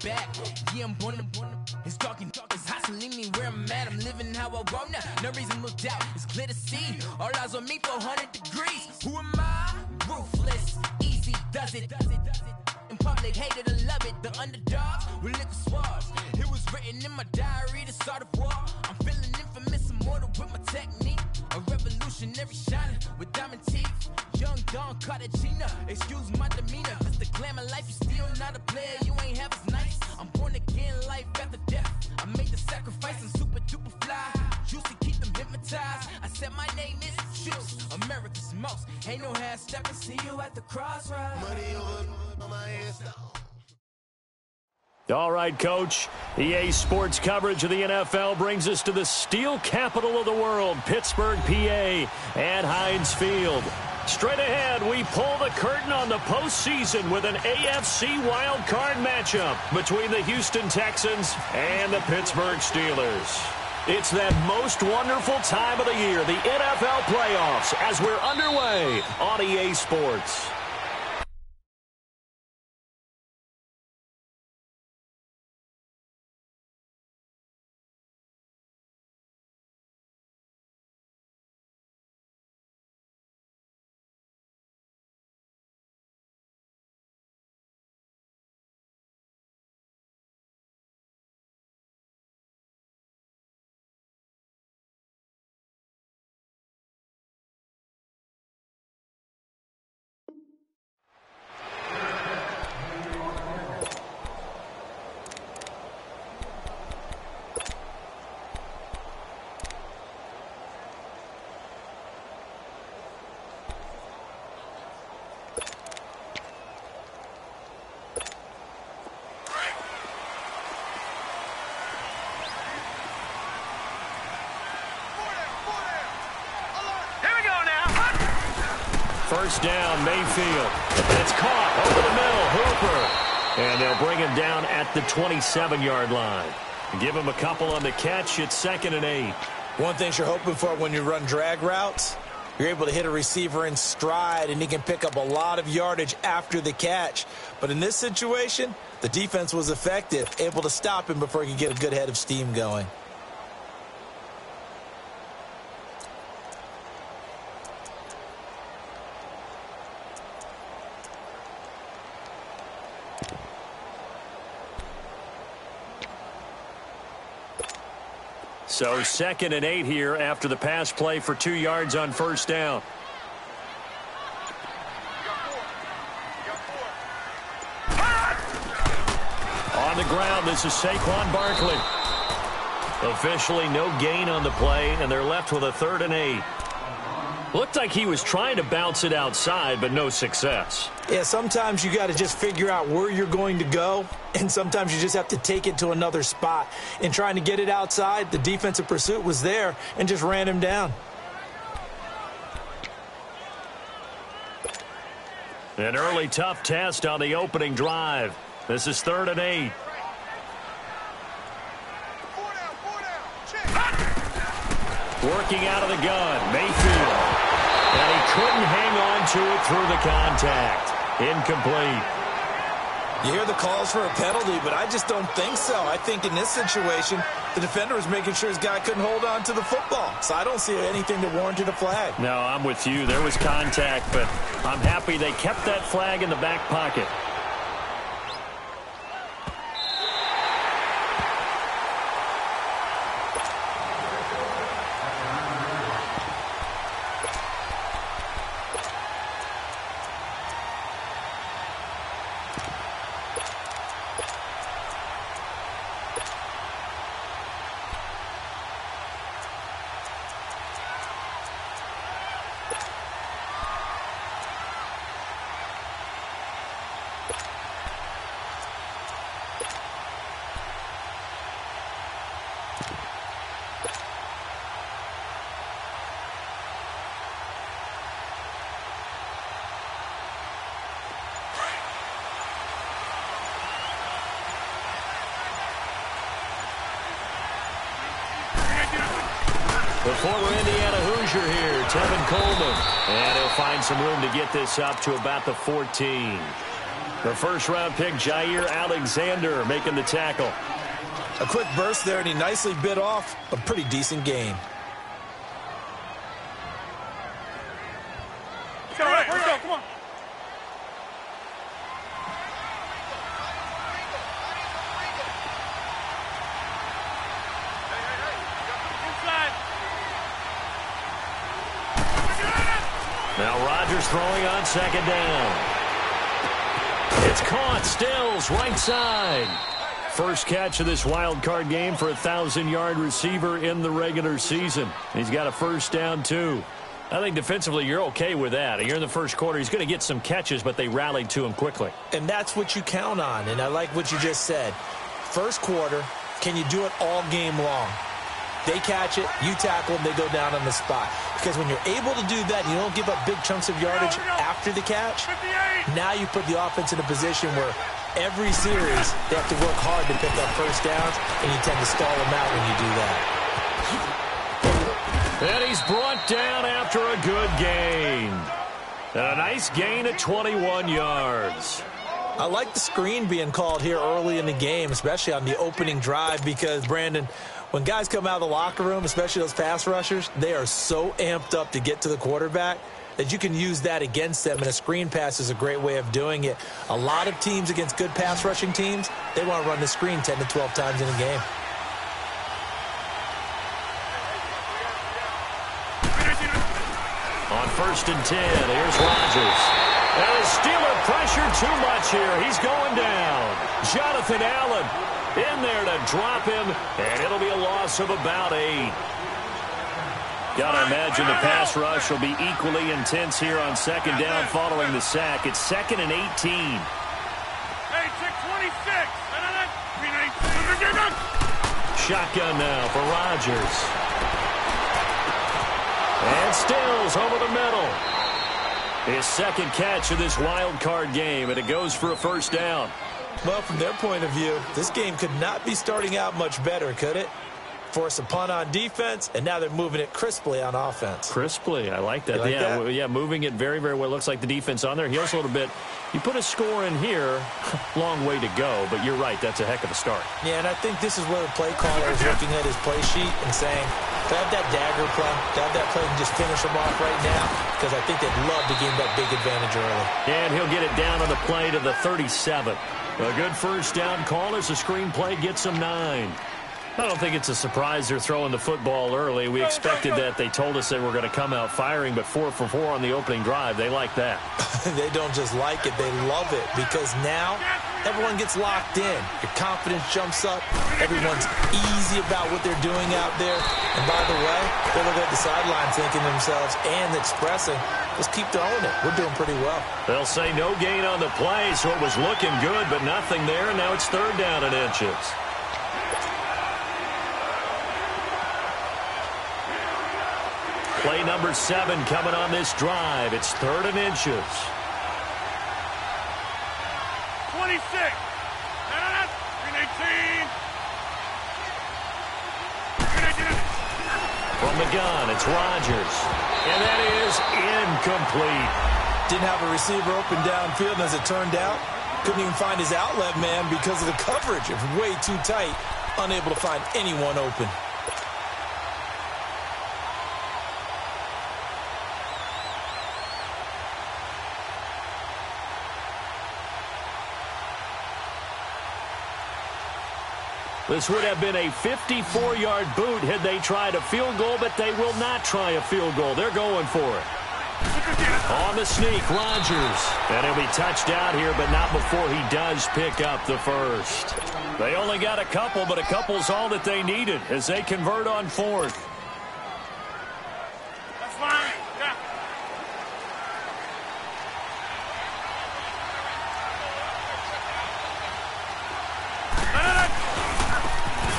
back. Yeah, I'm born to. It's talking, it's hot, so leave me where I'm at. I'm living how I want now. No reason to look doubt. It's clear to see. All eyes on me, 400 degrees. Who am I? Ruthless, easy does it. In public, hated or love it. The underdogs with liquor swabs. It was written in my diary to start a war. I'm feeling infamous, immortal with my technique. A revolutionary shining with diamond teeth. Young Don Cartagena, excuse my demeanor. This the glamour life, you still not a player. You ain't half as nice. I'm born again, life after death. I made the sacrifice, I'm super duper fly. Used to keep them hypnotized. I said my name is Juice, America's most. Ain't no half stepping, see you at the crossroads. Money over my head. All right, Coach. EA Sports coverage of the NFL brings us to the steel capital of the world, Pittsburgh, PA, at Heinz Field. Straight ahead, we pull the curtain on the postseason with an AFC wildcard matchup between the Houston Texans and the Pittsburgh Steelers. It's that most wonderful time of the year, the NFL playoffs, as we're underway on EA Sports. First down, Mayfield. And it's caught over the middle, Hooper. And they'll bring him down at the 27-yard line. Give him a couple on the catch. It's 2nd and 8. One thing you're hoping for when you run drag routes, you're able to hit a receiver in stride, and he can pick up a lot of yardage after the catch. But in this situation, the defense was effective, able to stop him before he could get a good head of steam going. So 2nd and 8 here after the pass play for 2 yards on first down. On the ground, this is Saquon Barkley. Officially no gain on the play, and they're left with a 3rd and 8. Looked like he was trying to bounce it outside, but no success. Yeah, sometimes you got to just figure out where you're going to go, and sometimes you just have to take it to another spot. In trying to get it outside, the defensive pursuit was there and just ran him down. An early tough test on the opening drive. This is 3rd and 8. Working out of the gun, Mayfield. And he couldn't hang on to it through the contact. Incomplete. You hear the calls for a penalty, but I just don't think so. I think in this situation, the defender was making sure his guy couldn't hold on to the football. So I don't see anything that warranted a flag. No, I'm with you. There was contact, but I'm happy they kept that flag in the back pocket. The former Indiana Hoosier here, Tevin Coleman. And he'll find some room to get this up to about the 14. The first-round pick, Jair Alexander, making the tackle. A quick burst there, and he nicely bit off a pretty decent gain. All right, let's go, come on. Inside. Now Rodgers throwing on second down. It's caught. Stills, right side. First catch of this wild card game for a 1,000-yard receiver in the regular season. He's got a first down, too. I think defensively you're okay with that. You're in the first quarter. He's going to get some catches, but they rallied to him quickly. And that's what you count on, and I like what you just said. First quarter, can you do it all game long? They catch it, you tackle them, they go down on the spot. Because when you're able to do that, you don't give up big chunks of yardage after the catch, now you put the offense in a position where every series they have to work hard to pick up first downs, and you tend to stall them out when you do that. And he's brought down after a good gain. And a nice gain at 21 yards. I like the screen being called here early in the game, especially on the opening drive, because, Brandon, when guys come out of the locker room, especially those pass rushers, they are so amped up to get to the quarterback that you can use that against them, and a screen pass is a great way of doing it. A lot of teams against good pass rushing teams, they want to run the screen 10 to 12 times in a game. On 1st and 10, here's Rodgers. And the Steeler pressure too much here. He's going down. Jonathan Allen in there to drop him, and it'll be a loss of about 8. Gotta imagine the pass rush will be equally intense here on second down following the sack. It's 2nd and 18. Hey, 626. Shotgun now for Rodgers. And Stills over the middle. His second catch of this wild card game, and it goes for a first down. Well, from their point of view, this game could not be starting out much better, could it? Force a punt on defense, and now they're moving it crisply on offense. Crisply, I like that. Like that? Yeah, moving it very, very well. Looks like the defense on there heals a little bit. You put a score in here, long way to go, but you're right, that's a heck of a start. Yeah, and I think this is where the play caller is looking at his play sheet and saying, to have that dagger play, to have that play and just finish them off right now, because I think they'd love to gain that big advantage early. And he'll get it down on the play to the 37. A good first down call as the screenplay gets him 9. I don't think it's a surprise they're throwing the football early. We expected that. They told us they were going to come out firing, but 4 for 4 on the opening drive. They like that. They don't just like it, they love it, because now everyone gets locked in. Your confidence jumps up. Everyone's easy about what they're doing out there. And by the way, they're looking at the sidelines thinking to themselves and expressing, just keep throwing it. We're doing pretty well. They'll say no gain on the play, so it was looking good, but nothing there. And now it's 3rd down and inches. Play number 7 coming on this drive. It's 3rd and inches. 26. 319. From the gun, it's Rodgers. And that is incomplete. Didn't have a receiver open downfield, and as it turned out, couldn't even find his outlet man because of the coverage. It was way too tight, unable to find anyone open. This would have been a 54-yard boot had they tried a field goal, but they will not try a field goal. They're going for it. On the sneak, Rodgers. And he'll be touched out here, but not before he does pick up the first. They only got a couple, but a couple's all that they needed as they convert on 4th. That's fine. Yeah.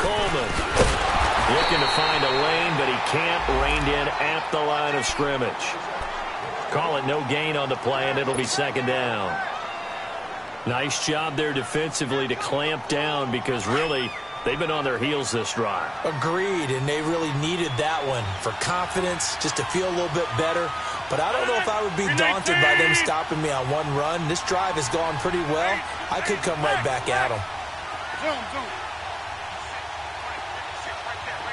Coleman looking to find a lane, but he can't. Reined in at the line of scrimmage. Call it no gain on the play, and it'll be 2nd down. Nice job there defensively to clamp down, because really They've been on their heels this drive. Agreed, and they really needed that one for confidence, just to feel a little bit better. But I don't know if I would be daunted by them stopping me on one run. This drive has gone pretty well. I could come right back at them. Zoom.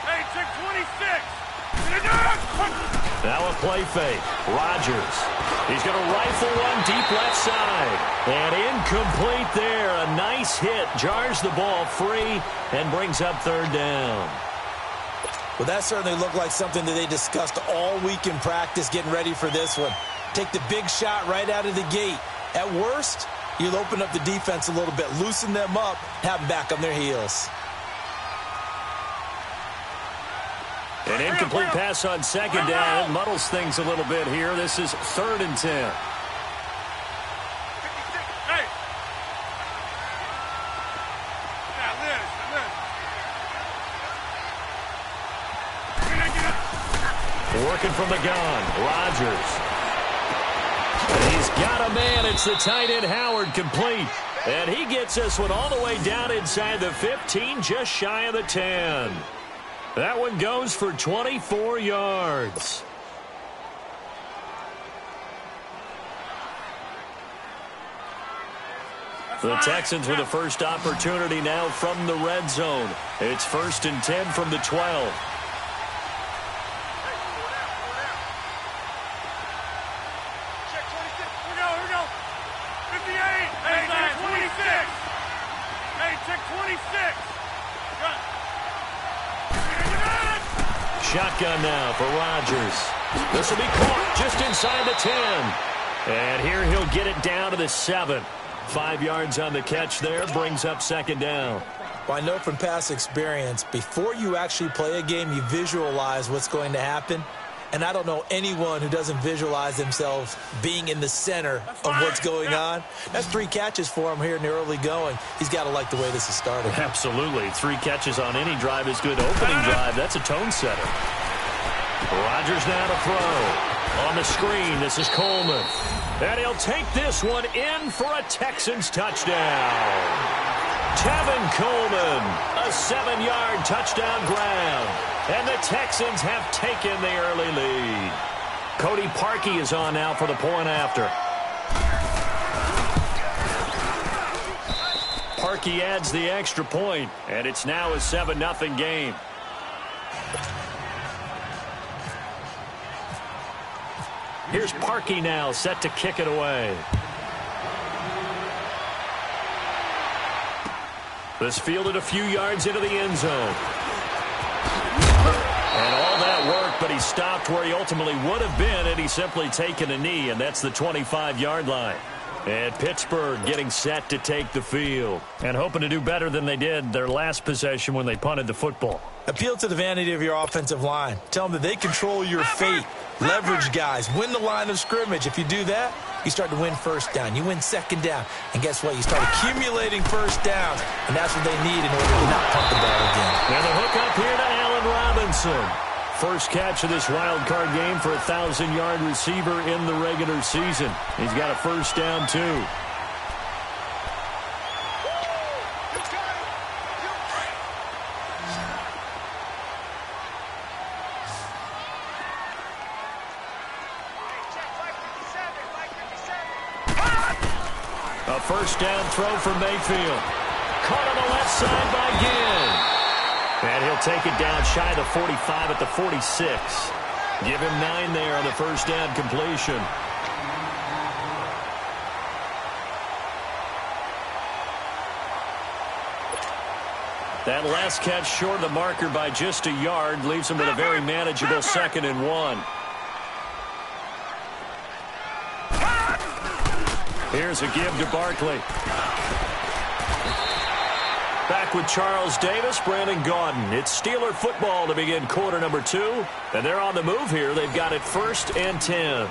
Hey, check 26. Now a play fake. Rodgers. He's going to rifle one deep left side. And incomplete there. A nice hit. Jars the ball free and brings up third down. Well, that certainly looked like something that they discussed all week in practice getting ready for this one. Take the big shot right out of the gate. At worst, you'll open up the defense a little bit, loosen them up, have them back on their heels. An incomplete pass on second down. It muddles things a little bit here. This is 3rd and 10. Hey. Working from the gun. Rodgers. And he's got a man. It's the tight end Howard, complete. And he gets this one all the way down inside the 15, just shy of the 10. That one goes for 24 yards. The Texans with the first opportunity now from the red zone. It's 1st and 10 from the 12. Check 26. Here we go. 58. Hey, check 26. Hey, check 26. Shotgun now for Rodgers. This will be caught just inside the 10. And here he'll get it down to the 7. 5 yards on the catch there, brings up second down. Well, I know from past experience, before you actually play a game, you visualize what's going to happen. And I don't know anyone who doesn't visualize themselves being in the center of what's going on. That's 3 catches for him here in the early going. He's got to like the way this is started. Absolutely. 3 catches on any drive is good. Opening drive, that's a tone setter. Rodgers now to throw. On the screen, this is Coleman. And he'll take this one in for a Texans touchdown. Tevin Coleman, a 7-yard touchdown grab. And the Texans have taken the early lead. Cody Parkey is on now for the point after. Parkey adds the extra point, and it's now a 7-0 game. Here's Parkey now, set to kick it away. This fielded a few yards into the end zone. And all that worked, but he stopped where he ultimately would have been had he simply taken a knee, and that's the 25-yard line. And Pittsburgh getting set to take the field and hoping to do better than they did their last possession when they punted the football. Appeal to the vanity of your offensive line. Tell them that they control your fate. Leverage guys. Win the line of scrimmage. If you do that, you start to win first down. You win second down. And guess what? You start accumulating first downs. And that's what they need in order to not punt the ball again. And the hook up here to Allen Robinson. First catch of this wild card game for a 1,000-yard receiver in the regular season. He's got a first down, too. A first down throw for Mayfield. Caught on the left side by Ginn. And he'll take it down shy of the 45 at the 46. Give him 9 there on the first down completion. That last catch short of the marker by just a yard leaves him with a very manageable 2nd and 1. Here's a give to Barkley. Back with Charles Davis, Brandon Gaudin. It's Steeler football to begin quarter number 2. And they're on the move here. They've got it 1st and 10.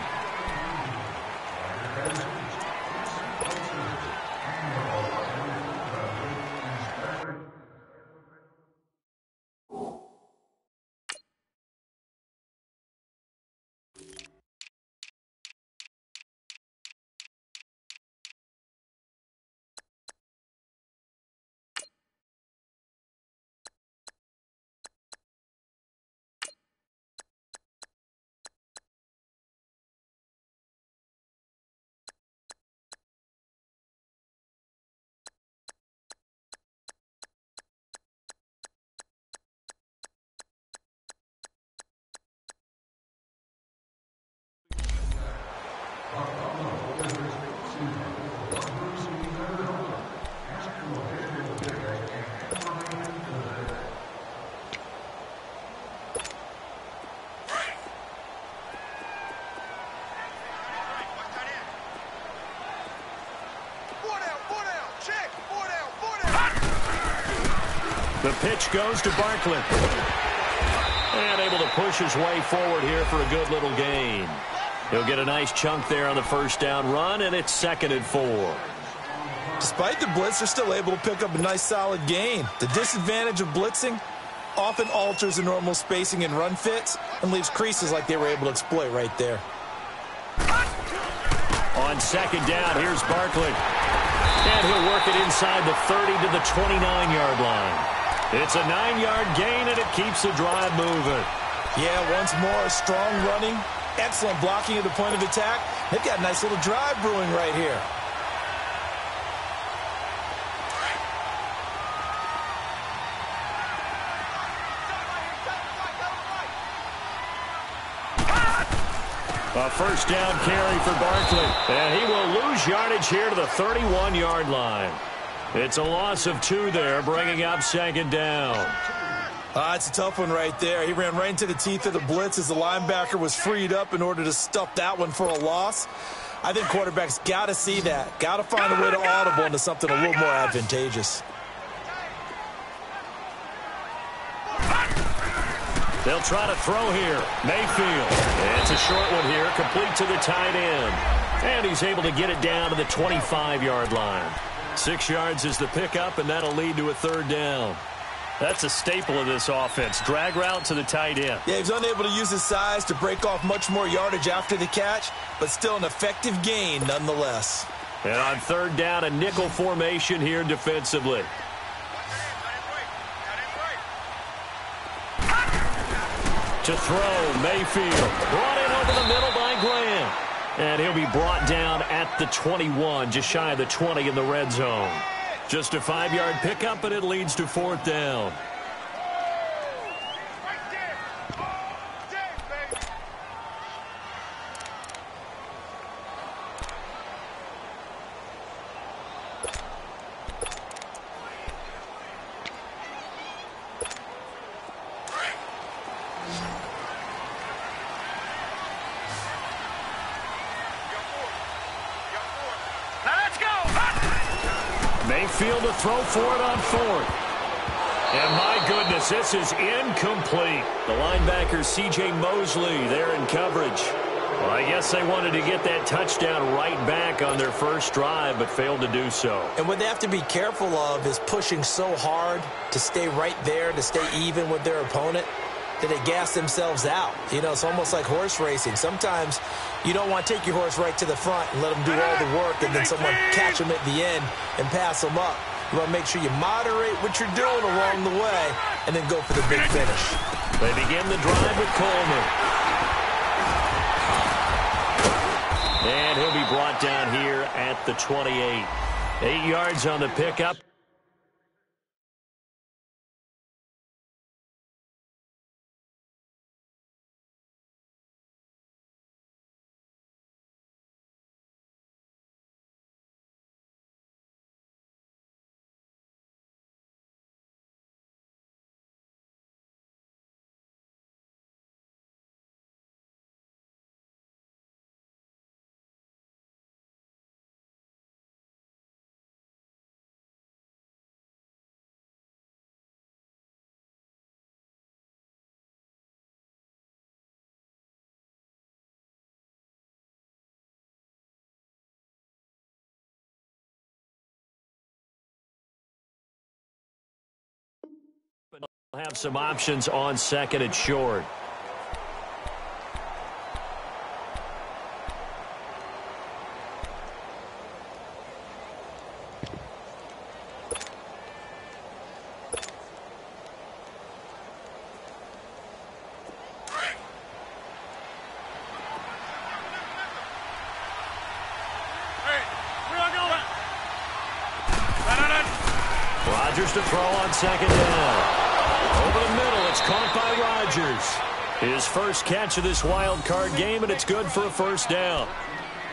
The pitch goes to Barkley. And able to push his way forward here for a good little gain. He'll get a nice chunk there on the first down run, and it's 2nd and 4. Despite the blitz, they're still able to pick up a nice solid gain. The disadvantage of blitzing often alters the normal spacing and run fits and leaves creases like they were able to exploit right there. On 2nd down, here's Barkley. And he'll work it inside the 30 to the 29-yard line. It's a 9-yard gain, and it keeps the drive moving. Yeah, once more, strong running, excellent blocking at the point of attack. They've got a nice little drive brewing right here. A first down carry for Barkley. And he will lose yardage here to the 31-yard line. It's a loss of 2 there, bringing up 2nd down. It's a tough one right there. He ran right into the teeth of the blitz as the linebacker was freed up in order to stuff that one for a loss. I think quarterbacks got to see that. Got to find a way to audible into something a little more advantageous. They'll try to throw here. Mayfield. It's a short one here, complete to the tight end. And he's able to get it down to the 25-yard line. 6 yards is the pickup, and that'll lead to a 3rd down. That's a staple of this offense. Drag route to the tight end. Yeah, he's unable to use his size to break off much more yardage after the catch, but still an effective gain nonetheless. And on 3rd down, a nickel formation here defensively. To throw, Mayfield. Brought in over the middle by Graham. And he'll be brought down at the 21, just shy of the 20 in the red zone. Just a 5-yard pickup, and it leads to 4th down. Mayfield to throw for it on 4th. And my goodness, this is incomplete. The linebacker, C.J. Mosley, there in coverage. Well, I guess they wanted to get that touchdown right back on their first drive, but failed to do so. And what they have to be careful of is pushing so hard to stay right there, to stay even with their opponent, that they gas themselves out. You know, it's almost like horse racing. Sometimes you don't want to take your horse right to the front and let them do all the work and then someone catch them at the end and pass them up. You want to make sure you moderate what you're doing along the way and then go for the big finish. They begin the drive with Coleman. And he'll be brought down here at the 28. 8 yards on the pickup. Have some options on 2nd and short. Rodgers to throw on 2nd down. Over the middle, it's caught by Rodgers. His first catch of this wild card game, and it's good for a first down.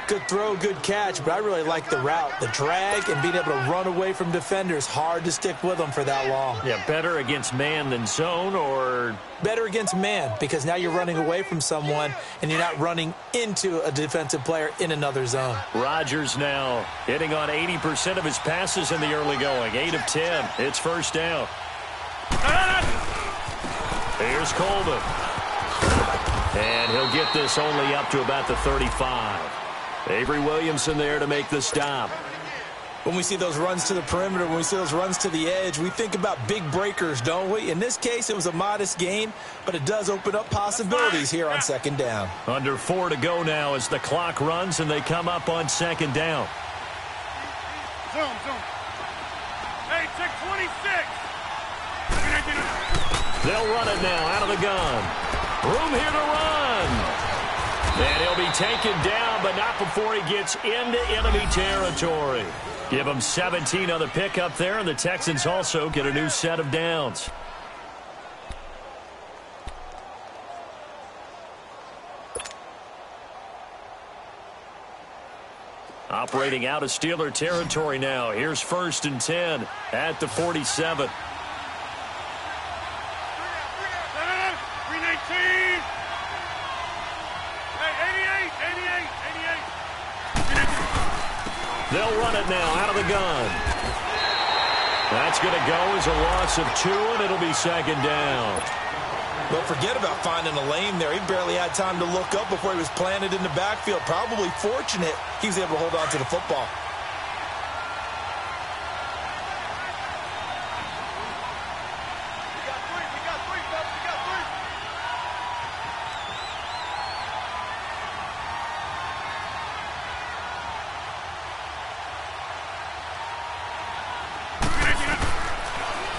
Good throw, good catch, but I really like the route. The drag and being able to run away from defenders, hard to stick with them for that long. Yeah, better against man than zone, or? Better against man, because now you're running away from someone and you're not running into a defensive player in another zone. Rodgers now hitting on 80% of his passes in the early going. 8 of 10. It's first down. Here's Coleman. And he'll get this only up to about the 35. Avery Williamson there to make the stop. When we see those runs to the perimeter, when we see those runs to the edge, we think about big breakers, don't we? In this case, it was a modest gain, but it does open up possibilities here on second down. Under 4 to go now as the clock runs and they come up on second down. Zoom. Hey, check 26. They'll run it now out of the gun. Room here to run. And he'll be taken down, but not before he gets into enemy territory. Give him 17 on the pickup there, and the Texans also get a new set of downs. Operating out of Steeler territory now. Here's 1st and 10 at the 47. 319. Hey, 88. They'll run it now out of the gun. That's going to go as a loss of 2, and it'll be second down. But forget about finding a lane there. He barely had time to look up before he was planted in the backfield. Probably fortunate he was able to hold on to the football.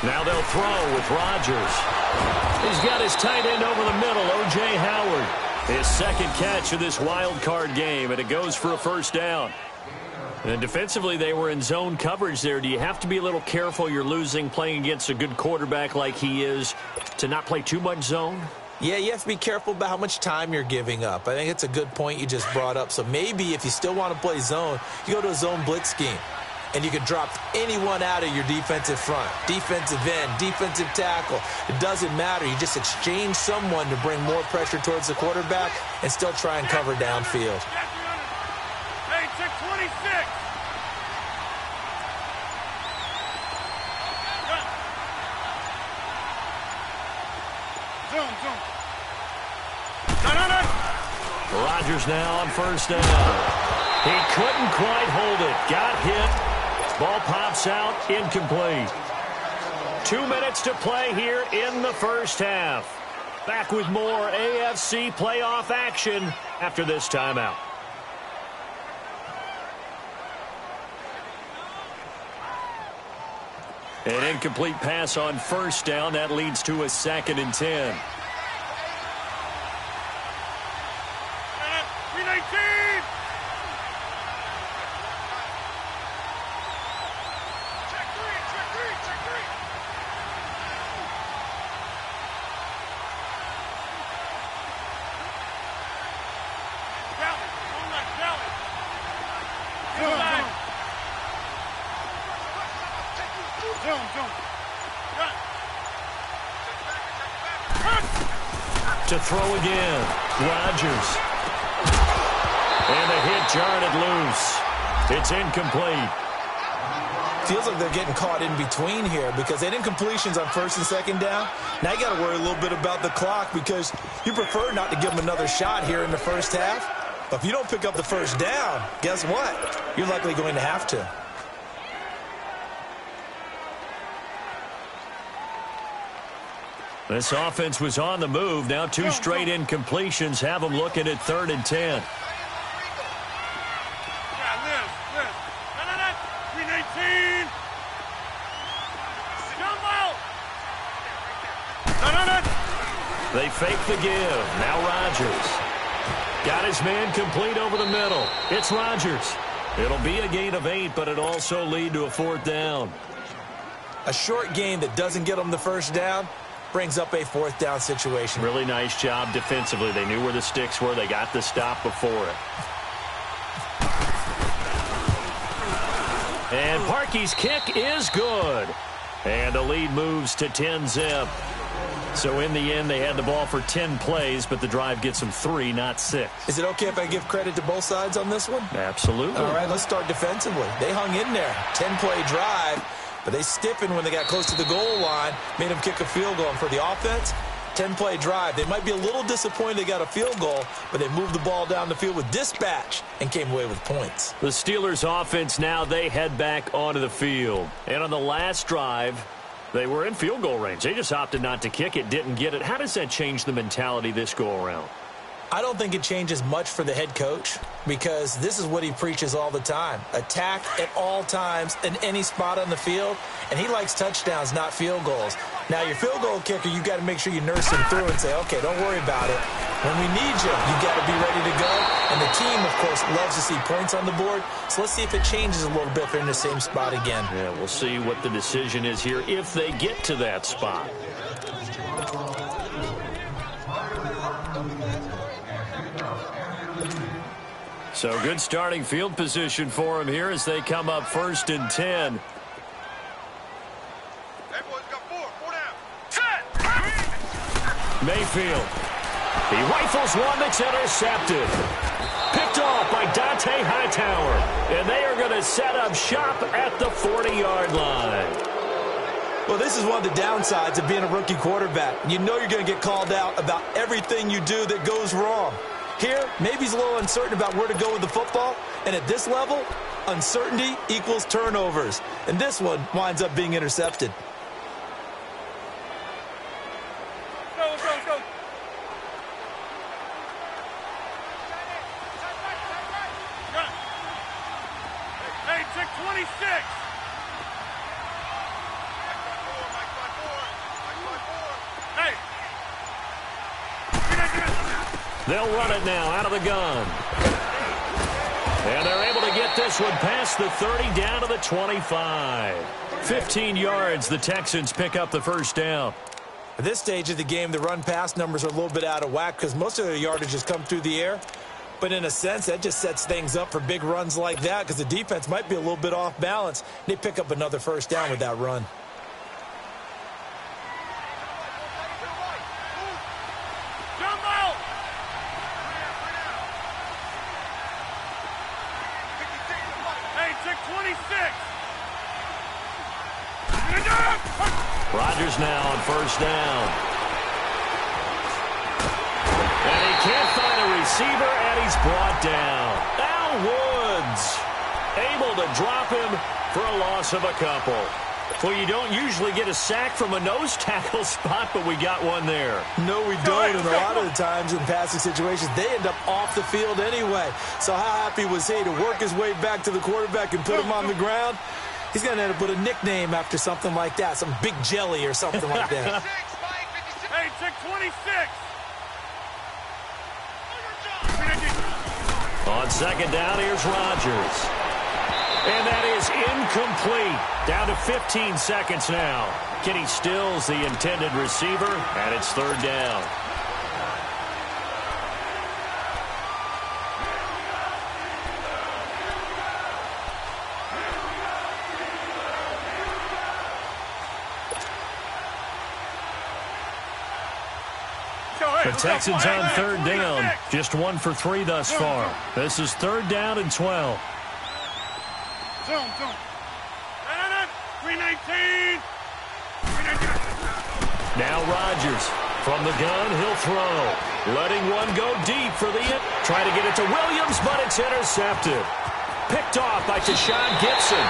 Now they'll throw with Rodgers. He's got his tight end over the middle, O.J. Howard. His second catch of this wild card game, and it goes for a first down. And defensively, they were in zone coverage there. Do you have to be a little careful? You're losing playing against a good quarterback like he is to not play too much zone? Yeah, you have to be careful about how much time you're giving up. I think it's a good point you just brought up. So maybe if you still want to play zone, you go to a zone blitz scheme. And you can drop anyone out of your defensive front, defensive end, defensive tackle. It doesn't matter. You just exchange someone to bring more pressure towards the quarterback and still try and cover downfield. Hey, check 26. Zoom. No. Rodgers now on first down. He couldn't quite hold it. Got hit. Ball pops out, incomplete. 2 minutes to play here in the first half. Back with more AFC playoff action after this timeout. An incomplete pass on first down. That leads to a 2nd and 10. 319. To throw again, Rodgers. And the hit jarred it loose. It's incomplete. Feels like they're getting caught in between here because they didn't incompletions on 1st and 2nd down. Now you got to worry a little bit about the clock because you prefer not to give them another shot here in the first half. But if you don't pick up the first down, guess what? You're likely going to have to. This offense was on the move. Now 2 straight incompletions have them looking at 3rd and 10. 319. They fake the give. Now Rodgers. Got his man complete over the middle. It's Rodgers. It'll be a gain of 8, but it'll also lead to a 4th down. A short gain that doesn't get them the first down brings up a 4th down situation. Really nice job defensively. They knew where the sticks were. They got the stop before it. And Parkey's kick is good. And the lead moves to 10-zip. So in the end, they had the ball for 10 plays, but the drive gets them 3, not 6. Is it okay if I give credit to both sides on this one? Absolutely. All right, let's start defensively. They hung in there. 10-play drive. But they stiffened when they got close to the goal line, made them kick a field goal. And for the offense, 10-play drive. They might be a little disappointed they got a field goal, but they moved the ball down the field with dispatch and came away with points. The Steelers offense now, they head back onto the field. And on the last drive, they were in field goal range. They just opted not to kick it, didn't get it. How does that change the mentality this go-around? I don't think it changes much for the head coach because this is what he preaches all the time. Attack at all times in any spot on the field, and he likes touchdowns, not field goals. Now, your field goal kicker, you got to make sure you nurse him through and say, okay, don't worry about it. When we need you, you got to be ready to go. And the team, of course, loves to see points on the board. So let's see if it changes a little bit if they're in the same spot again. Yeah, we'll see what the decision is here if they get to that spot. So good starting field position for him here as they come up 1st and 10. Mayfield. He rifles one that's intercepted. Picked off by Dante Hightower. And they are going to set up shop at the 40-yard line. Well, this is one of the downsides of being a rookie quarterback. You know you're going to get called out about everything you do that goes wrong. Here, maybe he's a little uncertain about where to go with the football. And at this level, uncertainty equals turnovers. And this one winds up being intercepted. Let's go. Hey, check 26. Hey. They'll run it now out of the gun. And they're able to get this one past the 30 down to the 25. 15 yards, the Texans pick up the first down. At this stage of the game, the run-pass numbers are a little bit out of whack because most of their yardage has come through the air. But in a sense, that just sets things up for big runs like that because the defense might be a little bit off balance. They pick up another first down with that run. Rodgers now on first down. And he can't find a receiver, and he's brought down. Al Woods able to drop him for a loss of a couple. Well, you don't usually get a sack from a nose tackle spot, but we got one there. No, we don't, and a lot of the times in passing situations, they end up off the field anyway. So how happy was he to work his way back to the quarterback and put him on the ground? He's going to end up with a nickname after something like that, some Big Jelly or something like that. Hey, check 26. On second down, here's Rodgers. And that is incomplete. Down to 15 seconds now. Kenny Stills, the intended receiver, and it's third down. The Texans on third down. Just 1 for 3 thus far. This is third down and 12. Zoom. 319. Now Rodgers from the gun. He'll throw. Letting one go deep for the try to get it to Williams, but it's intercepted. Picked off by Tashawn Gibson.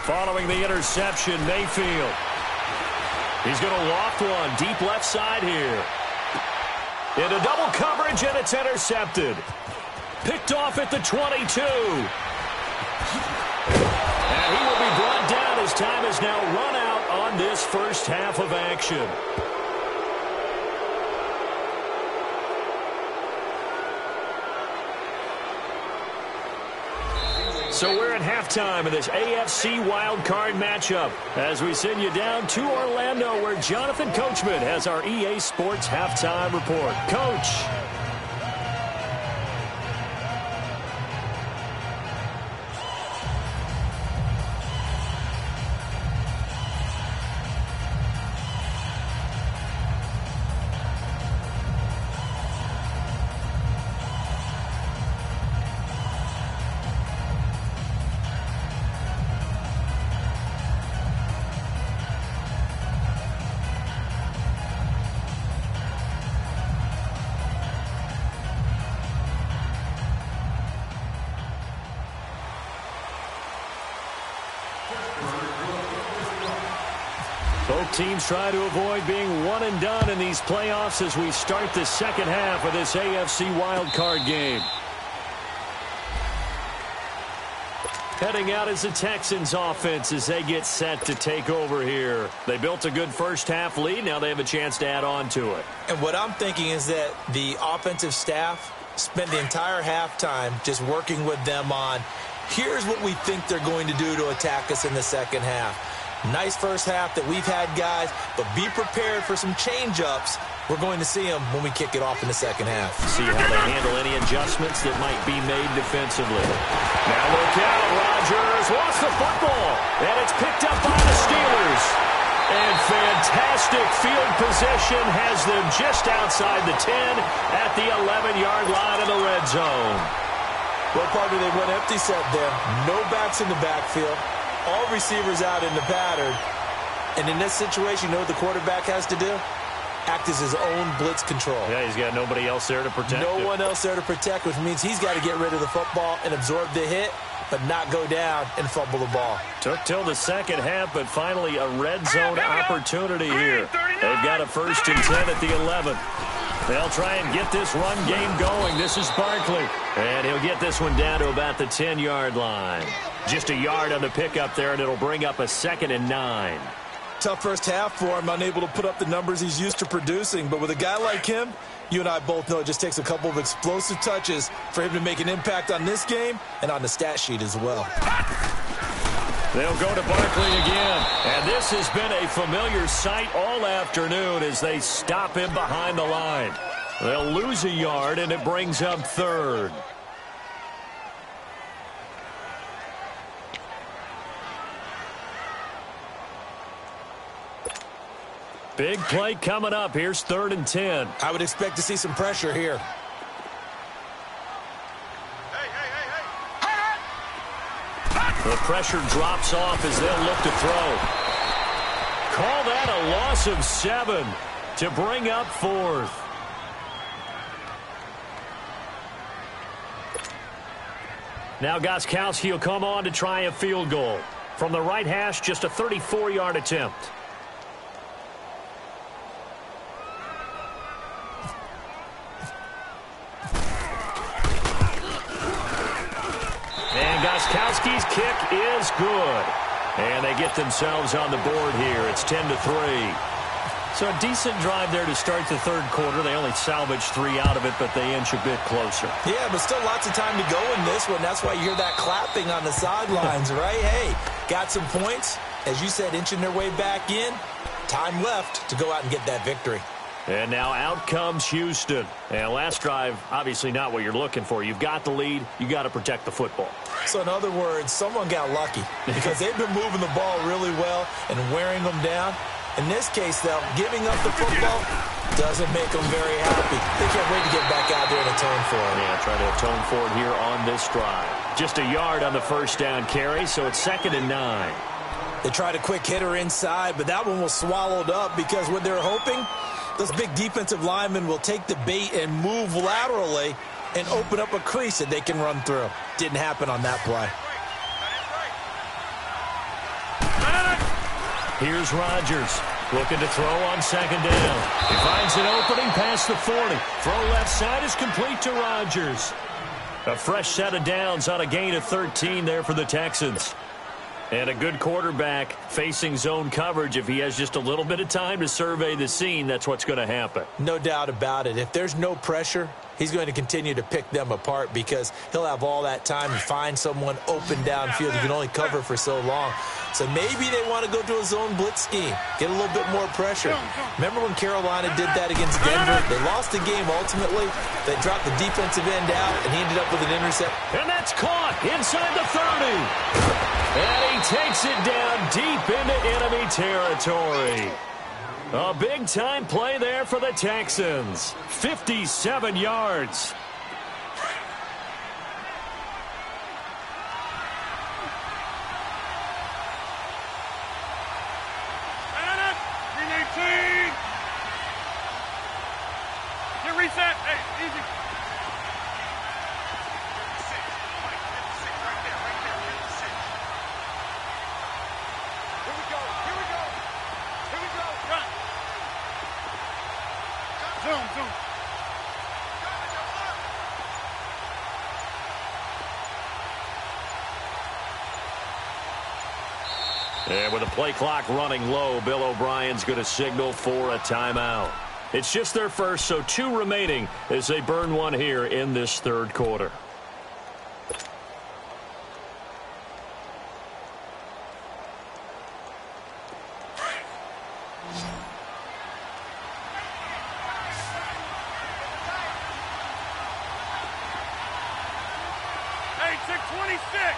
Following the interception, Mayfield. He's going to loft one deep left side here. Into double coverage, and it's intercepted. Picked off at the 22. And he will be brought down as time has now run out on this first half of action. So we're at halftime of this AFC wildcard matchup as we send you down to Orlando where Jonathan Coachman has our EA Sports halftime report. Coach. Both teams try to avoid being one and done in these playoffs as we start the second half of this AFC wildcard game. Heading out is the Texans offense as they get set to take over here. They built a good first half lead. Now they have a chance to add on to it. And what I'm thinking is that the offensive staff spent the entire halftime just working with them on, here's what we think they're going to do to attack us in the second half. Nice first half that we've had, guys, but be prepared for some change-ups. We're going to see them when we kick it off in the second half. See how they handle any adjustments that might be made defensively. Now look out, Rodgers lost the football, and it's picked up by the Steelers. And fantastic field position has them just outside the 10 at the 11-yard line of the red zone. Well, partner, they went empty set there. No backs in the backfield. All receivers out in the pattern. And in this situation, you know what the quarterback has to do? Act as his own blitz control. Yeah, he's got nobody else there to protect him. No one else there to protect, which means he's got to get rid of the football and absorb the hit, but not go down and fumble the ball. Took till the second half, but finally a red zone opportunity here. They've got a 1st and 10 at the 11. They'll try and get this run game going. This is Barkley. And he'll get this one down to about the 10-yard line. Just a yard on the pickup there, and it'll bring up a 2nd and 9. Tough first half for him, unable to put up the numbers he's used to producing. But with a guy like him, you and I both know it just takes a couple of explosive touches for him to make an impact on this game and on the stat sheet as well. They'll go to Barkley again. And this has been a familiar sight all afternoon as they stop him behind the line. They'll lose a yard, and it brings up 3rd. Big play coming up. Here's 3rd and 10. I would expect to see some pressure here. The pressure drops off as they'll look to throw. Call that a loss of 7 to bring up 4th. Now Gostkowski will come on to try a field goal. From the right hash, just a 34-yard attempt. And Gostkowski's kick is good. And they get themselves on the board here. It's 10-3. So a decent drive there to start the 3rd quarter. They only salvaged 3 out of it, but they inch a bit closer. Yeah, but still lots of time to go in this one. That's why you hear that clapping on the sidelines, right? Hey, got some points. As you said, inching their way back in. Time left to go out and get that victory. And now out comes Houston. And last drive, obviously not what you're looking for. You've got the lead. You got to protect the football. So in other words, someone got lucky because they've been moving the ball really well and wearing them down. In this case, though, giving up the football doesn't make them very happy. They can't wait to get back out there and atone for it. Yeah, try to atone for it here on this drive. Just a yard on the 1st down carry, so it's 2nd and 9. They tried a quick hitter inside, but that one was swallowed up because what they're hoping, those big defensive linemen will take the bait and move laterally and open up a crease that they can run through. Didn't happen on that play. Here's Rodgers looking to throw on 2nd down. He finds an opening past the 40. Throw left side is complete to Rodgers. A fresh set of downs on a gain of 13 there for the Texans. And a good quarterback facing zone coverage. If he has just a little bit of time to survey the scene, that's what's going to happen. No doubt about it. If there's no pressure, he's going to continue to pick them apart because he'll have all that time to find someone open downfield. You can only cover for so long. So maybe they want to go to a zone blitz scheme, get a little bit more pressure. Remember when Carolina did that against Denver? They lost the game ultimately. They dropped the defensive end out, and he ended up with an intercept. And that's caught inside the 30. And he takes it down deep into enemy territory. A big-time play there for the Texans. 57 yards. Reset. Hey, easy. Here we go. Run. Zoom. And with the play clock running low, Bill O'Brien's going to signal for a timeout. It's just their first, so 2 remaining as they burn one here in this third quarter. Hey, check 26.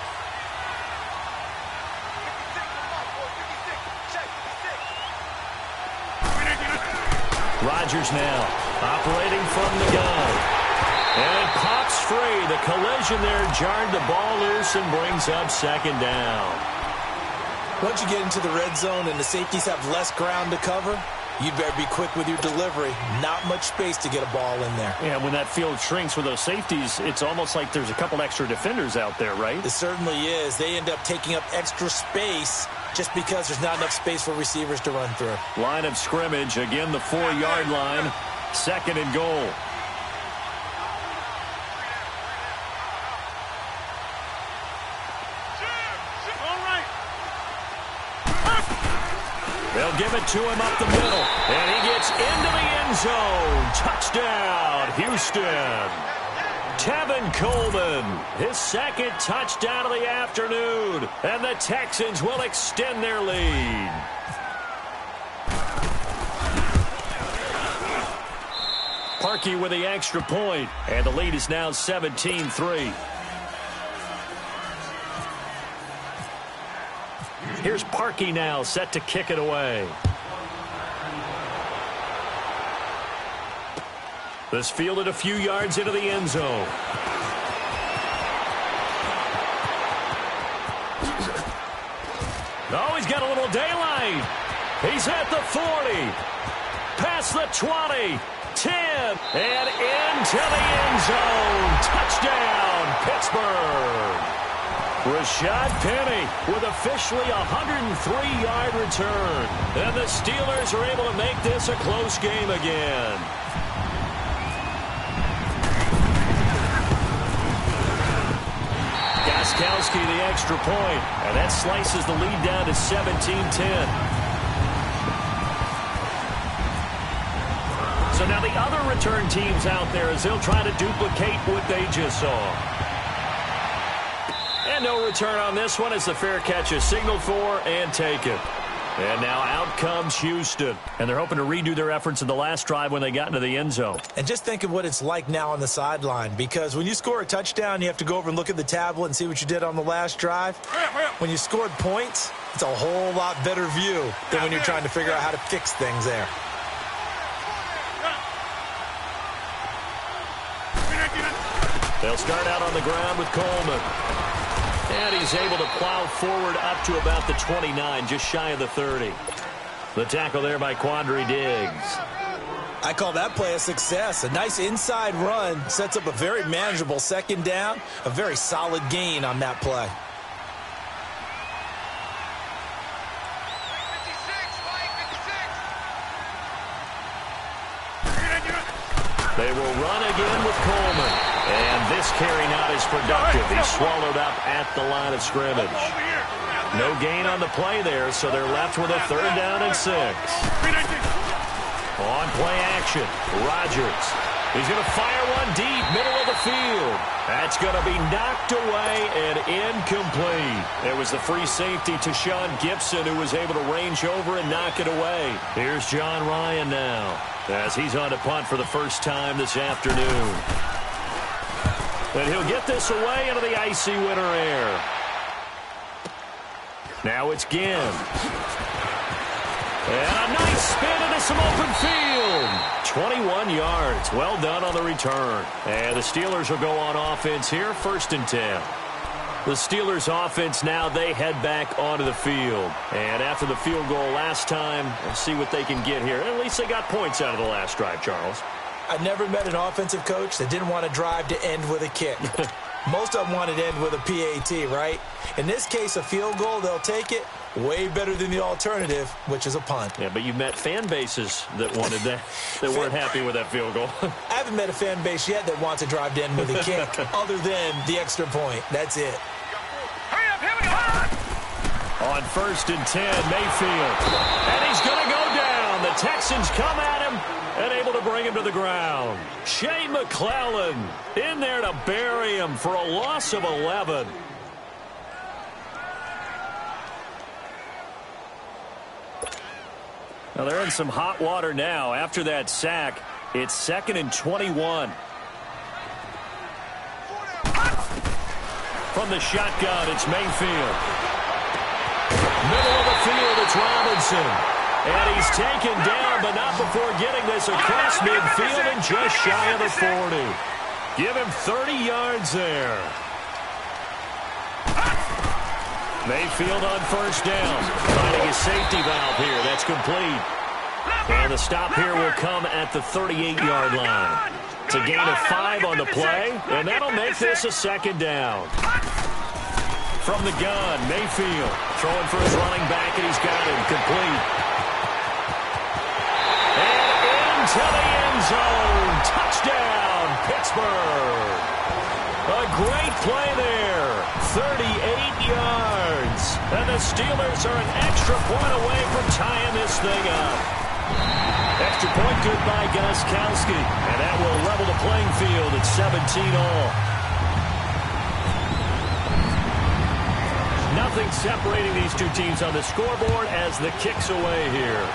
Rodgers now operating from the gun. And it pops free. The collision there jarred the ball loose and brings up second down. Once you get into the red zone and the safeties have less ground to cover, you better be quick with your delivery. Not much space to get a ball in there. Yeah, when that field shrinks with those safeties, it's almost like there's a couple extra defenders out there, right? It certainly is. They end up taking up extra space just because there's not enough space for receivers to run through. Line of scrimmage, again the 4-yard line, 2nd and goal. They'll give it to him up the middle, and he gets into the end zone. Touchdown, Houston. Tevin Coleman, his 2nd touchdown of the afternoon, and the Texans will extend their lead. Parkey with the extra point, and the lead is now 17-3. Here's Parkey now, set to kick it away. This fielded a few yards into the end zone. Oh, he's got a little daylight. He's at the 40. Past the 20. 10. And into the end zone. Touchdown, Pittsburgh. Rashad Penny with officially a 103-yard return. And the Steelers are able to make this a close game again. Gostkowski the extra point, and that slices the lead down to 17-10. So now the other return teams out there as they'll try to duplicate what they just saw. And no return on this one as the fair catch is signaled for and taken. And now out comes Houston. And they're hoping to redo their efforts in the last drive when they got into the end zone. And just think of what it's like now on the sideline, because when you score a touchdown, you have to go over and look at the tablet and see what you did on the last drive. When you scored points, it's a whole lot better view than when you're trying to figure out how to fix things there. They'll start out on the ground with Coleman. And he's able to plow forward up to about the 29, just shy of the 30. The tackle there by Quandre Diggs. I call that play a success. A nice inside run sets up a very manageable second down. A very solid gain on that play. They will run again with Coleman. And this carry not as productive. He's swallowed up at the line of scrimmage. No gain on the play there, so they're left with a 3rd down and 6. On play action, Rodgers. He's going to fire one deep, middle of the field. That's going to be knocked away and incomplete. It was the free safety to Sean Gibson who was able to range over and knock it away. Here's John Ryan now as he's on to punt for the first time this afternoon. And he'll get this away into the icy winter air. Now it's Ginn. And a nice spin into some open field. 21 yards. Well done on the return. And the Steelers will go on offense here, 1st and 10. The Steelers offense now, they head back onto the field. And after the field goal last time, we'll see what they can get here. At least they got points out of the last drive, Charles. I never met an offensive coach that didn't want to drive to end with a kick. Most of them wanted to end with a PAT, right? In this case, a field goal, they'll take it. Way better than the alternative, which is a punt. Yeah, but you met fan bases that wanted that, that weren't happy with that field goal. I haven't met a fan base yet that wants to drive to end with a kick other than the extra point. That's it. Hurry up, here we go! On 1st and 10, Mayfield. And he's going to go down. The Texans come at him and able to bring him to the ground. Shea McClellan in there to bury him for a loss of 11. Now they're in some hot water now. After that sack, it's 2nd and 21. From the shotgun, it's Mayfield. Middle of the field, it's Robinson. And he's taken down, but not before getting this across midfield and just shy of the 40. Give him 30 yards there. Mayfield on 1st down. Finding his safety valve here. That's complete. And the stop here will come at the 38-yard line. It's a gain of 5 on the play, and that'll make this a 2nd down. From the gun, Mayfield throwing for his running back, and he's got him complete. And into the end zone. Touchdown, Pittsburgh. A great play there. 38 yards. And the Steelers are an extra point away from tying this thing up. Extra point good by Gostkowski. And that will level the playing field at 17 all. Nothing separating these two teams on the scoreboard as the kick's away here.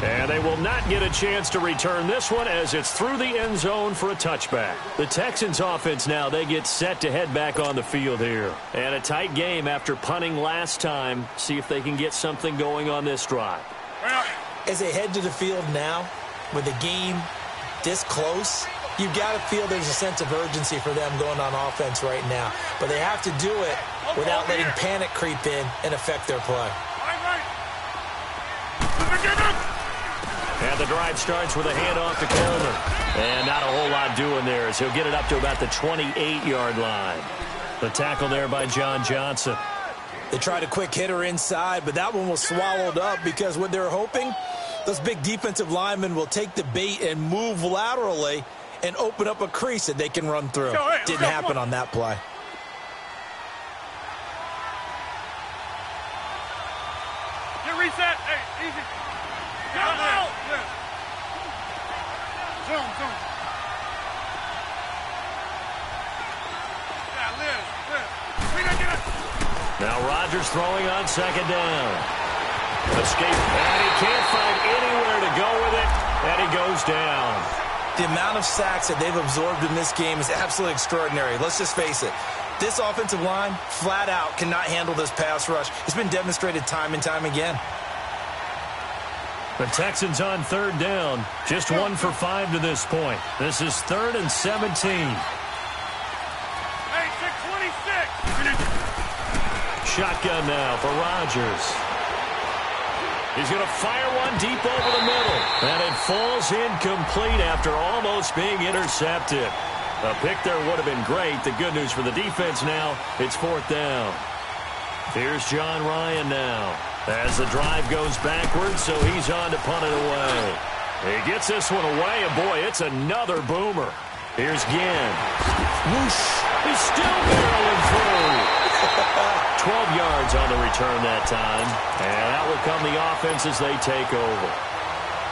And they will not get a chance to return this one as it's through the end zone for a touchback. The Texans offense now, they get set to head back on the field here. And a tight game after punting last time. See if they can get something going on this drive. As they head to the field now, with the game this close, you've got to feel there's a sense of urgency for them going on offense right now. But they have to do it without letting panic creep in and affect their play. And the drive starts with a handoff to Coleman. And not a whole lot doing there as he'll get it up to about the 28-yard line. The tackle there by John Johnson. They tried a quick hitter inside, but that one was swallowed up because what they're hoping, those big defensive linemen will take the bait and move laterally and open up a crease that they can run through. Didn't happen on that play. Get reset. Hey, easy. Down there. Zoom. Yeah, Liz. Now Rodgers throwing on 2nd down. Escape. And he can't find anywhere to go with it. And he goes down. The amount of sacks that they've absorbed in this game is absolutely extraordinary. Let's just face it. This offensive line, flat out, cannot handle this pass rush. It's been demonstrated time and time again. The Texans on 3rd down. Just 1 for 5 to this point. This is 3rd and 17. Hey, 626. Shotgun now for Rodgers. He's going to fire one deep over the middle. And it falls incomplete after almost being intercepted. A pick there would have been great. The good news for the defense now, it's 4th down. Here's John Ryan now. As the drive goes backwards, so he's on to punt it away. He gets this one away, and boy, it's another boomer. Here's Ginn. Whoosh. He's still barreling through. 12 yards on the return that time. And out will come the offense as they take over.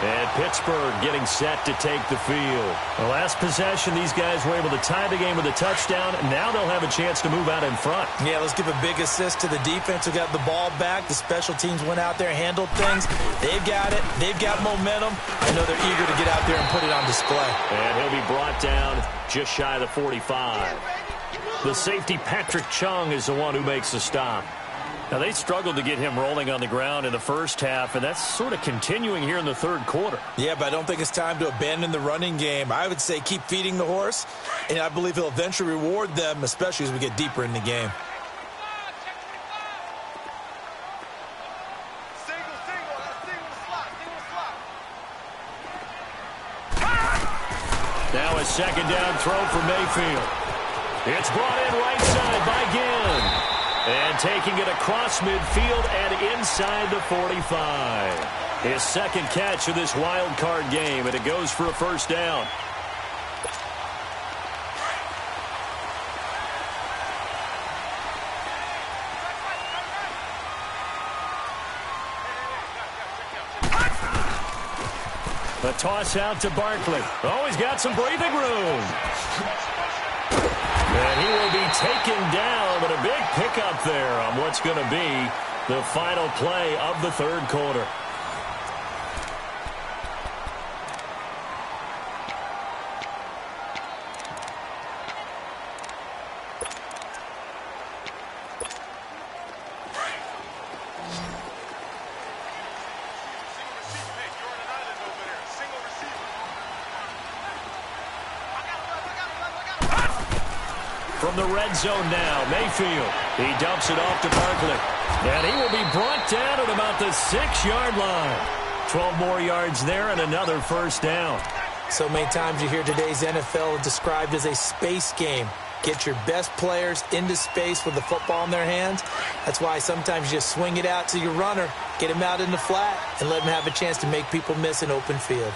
And Pittsburgh getting set to take the field. The last possession, these guys were able to tie the game with a touchdown. Now they'll have a chance to move out in front. Yeah, let's give a big assist to the defense who got the ball back. The special teams went out there, handled things. They've got it. They've got momentum. I know they're eager to get out there and put it on display. And he'll be brought down just shy of the 45. The safety, Patrick Chung, is the one who makes the stop. Now, they struggled to get him rolling on the ground in the first half, and that's sort of continuing here in the third quarter. Yeah, but I don't think it's time to abandon the running game. I would say keep feeding the horse, and I believe he'll eventually reward them, especially as we get deeper in the game. Now a second down throw for Mayfield. It's brought in right side by Ginn. And taking it across midfield and inside the 45. His second catch of this wild card game, and it goes for a first down. The toss out to Barkley. Oh, he's got some breathing room. And he will be taken down, but a big pickup there on what's going to be the final play of the third quarter. From the red zone now, Mayfield. He dumps it off to Barkley. And he will be brought down at about the 6-yard line. 12 more yards there and another first down. So many times you hear today's NFL described as a space game. Get your best players into space with the football in their hands. That's why sometimes you just swing it out to your runner, get him out in the flat, and let him have a chance to make people miss an open field.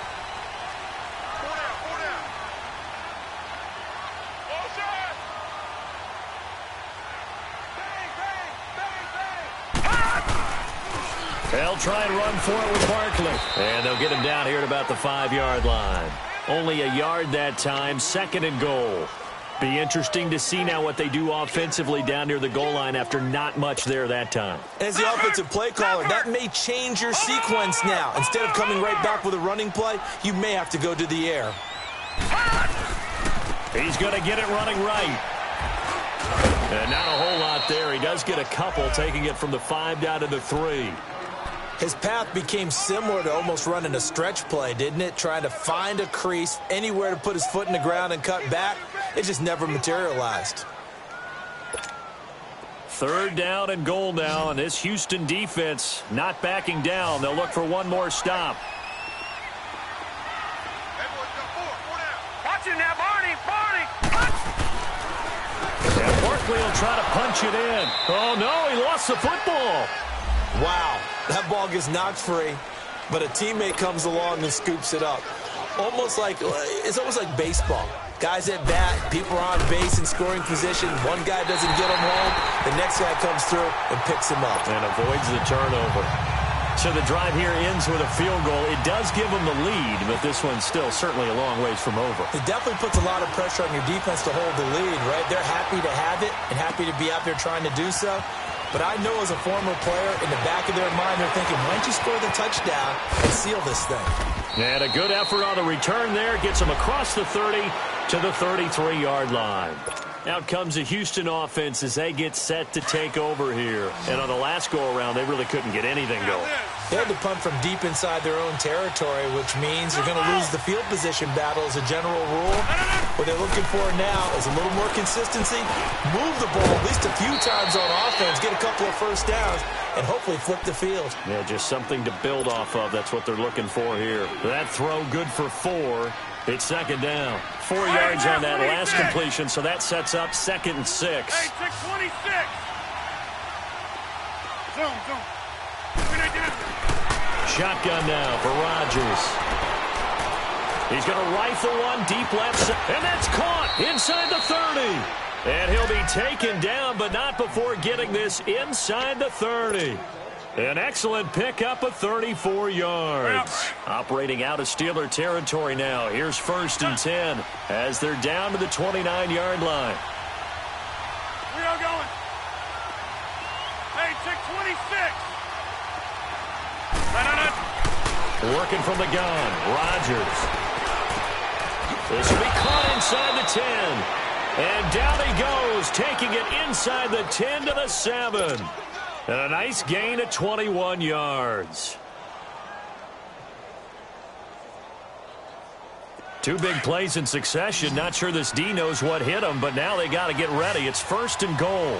They'll try and run for it with Barkley. And they'll get him down here at about the 5-yard line. Only a yard that time, second and goal. Be interesting to see now what they do offensively down near the goal line after not much there that time. As the offensive play caller, that may change your sequence now. Instead of coming right back with a running play, you may have to go to the air. He's going to get it running right. And not a whole lot there. He does get a couple, taking it from the 5 down to the 3. His path became similar to almost running a stretch play, didn't it? Trying to find a crease, anywhere to put his foot in the ground and cut back. It just never materialized. Third down and goal now, and this Houston defense not backing down. They'll look for one more stop. Watch it now, Barney! And Barkley will try to punch it in. Oh, no, he lost the football. Wow, that ball gets knocked free, but a teammate comes along and scoops it up. It's almost like baseball. Guys at bat, people are on base in scoring position. One guy doesn't get him home. The next guy comes through and picks him up. And avoids the turnover. So the drive here ends with a field goal. It does give them the lead, but this one's still certainly a long ways from over. It definitely puts a lot of pressure on your defense to hold the lead, right? They're happy to have it and happy to be out there trying to do so. But I know as a former player, in the back of their mind, they're thinking, why don't you score the touchdown and seal this thing? And a good effort on the return there. Gets them across the 30 to the 33-yard line. Out comes the Houston offense as they get set to take over here. And on the last go-around, they really couldn't get anything going. They had to punt from deep inside their own territory, which means they're going to lose the field position battle as a general rule. What they're looking for now is a little more consistency, move the ball at least a few times on offense, get a couple of first downs, and hopefully flip the field. Yeah, just something to build off of. That's what they're looking for here. That throw good for 4. It's second down. 4 yards on that last completion, so that sets up 2nd and 6. Hey, 626. Zoom. Shotgun now for Rodgers. He's going to rifle one deep left side, and that's caught inside the 30. And he'll be taken down, but not before getting this inside the 30. An excellent pickup of 34 yards. Operating out of Steeler territory now. Here's 1st and 10 as they're down to the 29-yard line. We are going. Hey, check 26. Working from the gun, Rodgers. This will be caught inside the 10. And down he goes, taking it inside the 10 to the 7. And a nice gain of 21 yards. 2 big plays in succession. Not sure this D knows what hit him, but now they got to get ready. It's 1st and goal.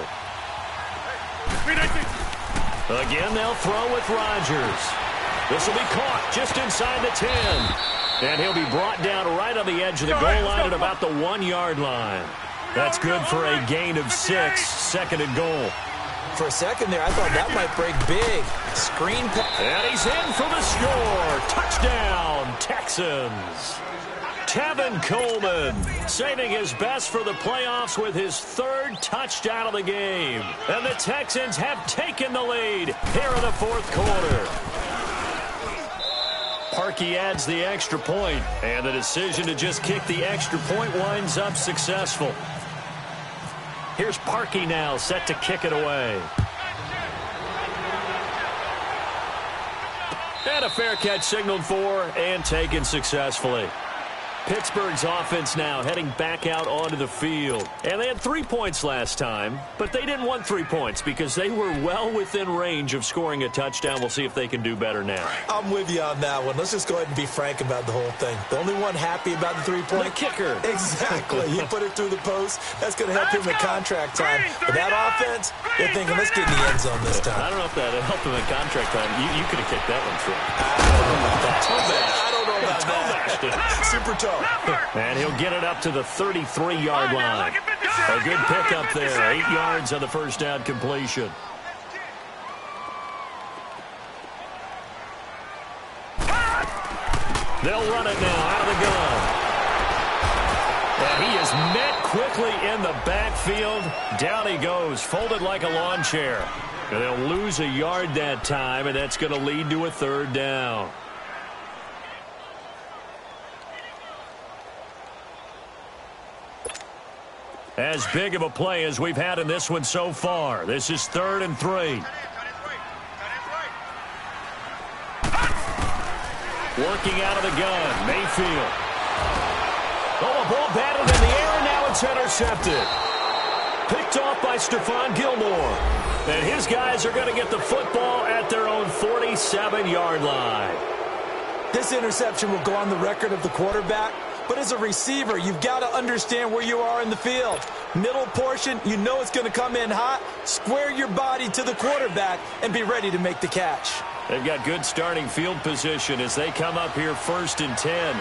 Again, they'll throw with Rodgers. This will be caught just inside the 10. And he'll be brought down right on the edge of the goal line at about the 1-yard line. That's good for a gain of 6, 2nd and goal. For a second there, I thought that might break big. Screen pass. And he's in for the score. Touchdown, Texans. Tevin Coleman saving his best for the playoffs with his 3rd touchdown of the game. And the Texans have taken the lead here in the 4th quarter. Parkey adds the extra point, and the decision to just kick the extra point winds up successful. Here's Parkey now, set to kick it away. And a fair catch signaled for and taken successfully. Pittsburgh's offense now heading back out onto the field. And they had 3 points last time, but they didn't want 3 points because they were well within range of scoring a touchdown. We'll see if they can do better now. I'm with you on that one. Let's just go ahead and be frank about the whole thing. The only one happy about the 3-point? The kicker. Exactly. He put it through the post. That's going to help him in contract time. But that offense, they're thinking, let's get in the end zone this time. I don't know if that helped him in contract time. You could have kicked that one through. I don't know about that. I don't know about that. Super toe. And he'll get it up to the 33-yard line. A good pickup there. 8 yards on the first down completion. They'll run it now out of the gun. And he is met quickly in the backfield. Down he goes, folded like a lawn chair. And they'll lose a yard that time, and that's going to lead to a 3rd down. As big of a play as we've had in this one so far. This is 3rd and 3. Working out of the gun, Mayfield. Oh, a ball batted in the air, and now it's intercepted. Picked off by Stephon Gilmore. And his guys are going to get the football at their own 47-yard line. This interception will go on the record of the quarterback. But as a receiver, you've got to understand where you are in the field. Middle portion, you know it's going to come in hot. Square your body to the quarterback and be ready to make the catch. They've got good starting field position as they come up here 1st and 10.